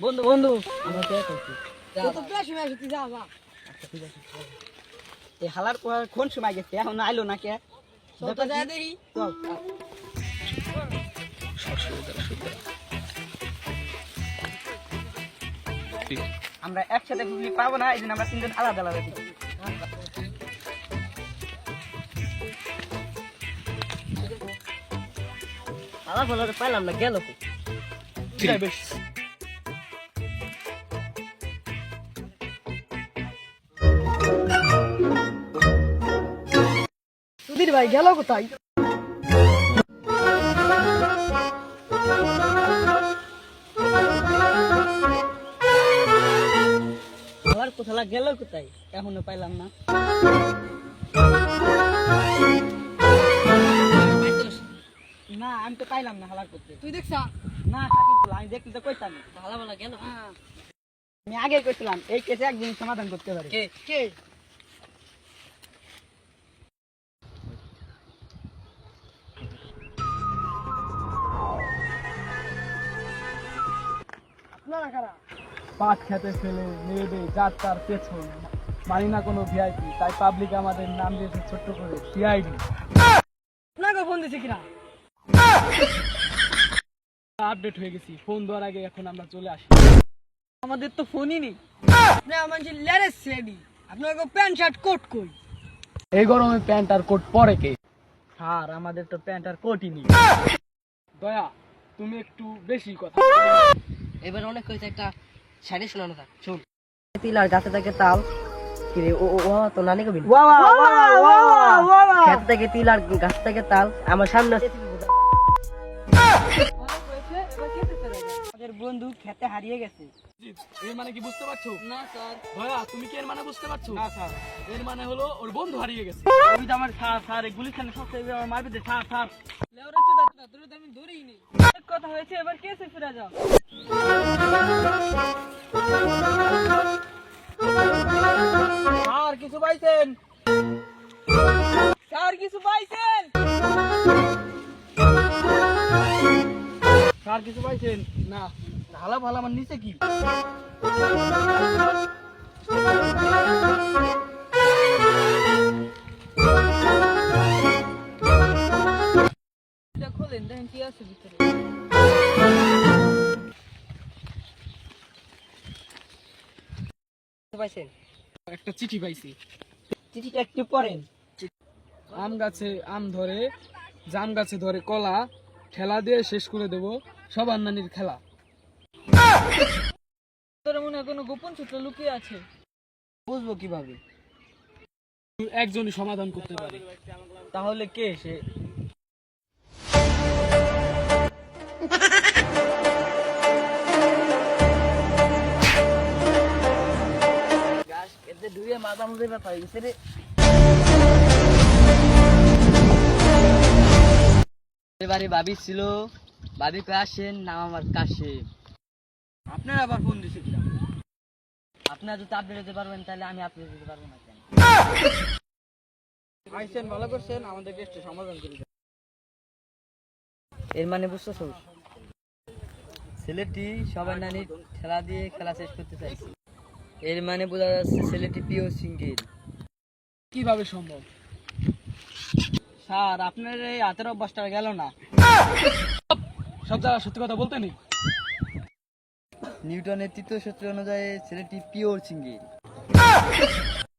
বন্ধু বন্ধু আমরা কে করছি তো বেশি মেশি তুই যা যা। আচ্ছা ঠিক আছে এই হালার কোন সময় গেছে এখন আইলো না কে তো যা দেখি চল আমরা একসাথে ঘুগলি পাবো না এই জন্য আমরা তিনজন আলাদা আলাদা দিচ্ছি আলা বলা পাইলাম না গেল কো বেশ সুধীর ভাই গেল কোথায়? হালার কোথালা গেল কোথায় এখনো পাইলাম না না আমি তো পাইলাম না হালার করতে তুই দেখছা না সাকিব আমি দেখতে তো কইতাম হালা বলা গেল আমি আগে কইছিলাম এই কেসে একদিন সমাধান করতে পারি কে কে আপনারা কারা? পাট খেতে ফেলে মেয়েদের যার তার পেছন মানি না কোনো ভিআইপি, তাই পাবলিক আমাদের নাম দিয়েছে ছোট্ট করে সিআইডি। আপনাকে ফোন দিছি কিনা? আপডেট হয়ে গেছি, ফোন দেওয়ার আগে এখন আমরা চলে আসি। আমাদের তো ফোনই নেই আপনি আমার যে লেরেস রেডি আপনাকে প্যান্ট শার্ট কোট কই? এই গরমে প্যান্ট আর কোট পরে কে? স্যার আমাদের তো প্যান্ট আর কোটই নেই দয়া, তুমি একটু বেশি কথা। এবার অনেক হয়েছে, একটা শাড়ি শোনানো থাক শুন। তিলার গাছে থেকে তাল কিরে ও ও তো নানি কবি খেত থেকে তিল আর গাছ থেকে তাল আমার সামনে আছে। আমাদের বন্ধু খেতে হারিয়ে গেছে এর মানে কি বুঝতে পারছো? না স্যার দয়া, তুমি কি এর মানে বুঝতে পারছো? না স্যার এর মানে হলো ওর বন্ধু হারিয়ে গেছে। ওই তো আমার স্যার স্যার এই গুলিখানে সবচেয়ে আমার মারবে যে স্যার স্যার আমি ধরেই নেই কথা হয়েছে এবার কেসে ফিরে যাও স্যার কিছু পাইছেন স্যার কিছু পাইছেন স্যার কিছু পাইছেন না, হালা ভালা আমার নিচে কি খোলেন দেখেন কি আছে ভিতরে পাইছেন? একটা চিঠি পাইছি। চিঠিটা একটু পড়েন আম গাছে আম ধরে, জাম গাছে ধরে কলা, ঠেলা দিয়ে শেষ করে দেব সবার নানির খেলা। তোর মনে হয় কোনো গোপন সূত্র লুকিয়ে আছে বুঝবো কিভাবে একজনই সমাধান করতে পারে। তাহলে কে সে গাছ কেটে ধুয়ে মাথা মুখে ব্যাপার হয়ে গেছে রে এবারে ভাবি ছিল ভাবি কে আসেন নাম আমার কাশিম আপনারা আবার ফোন দিয়েছিলাম আপনারা যদি আপডেট দিতে পারবেন তাহলে আমি আপডেট দিতে পারবো না কেন আইসেন ভালো করছেন আমাদের কেসটা সমাধান করে দেন এর মানে বুঝতেছ ছেলেটি সবার নানি খেলা দিয়ে খেলা শেষ করতে চাইছে এর মানে বোঝা যাচ্ছে ছেলেটি পিওর সিঙ্গেল কিভাবে সম্ভব? স্যার আপনার এই হাতের অভ্যাসটা গেল না সব জায়গায় সত্যি কথা বলতে নেই। নিউটনের তৃতীয় সূত্র অনুযায়ী ছেলেটি পিওর সিঙ্গেল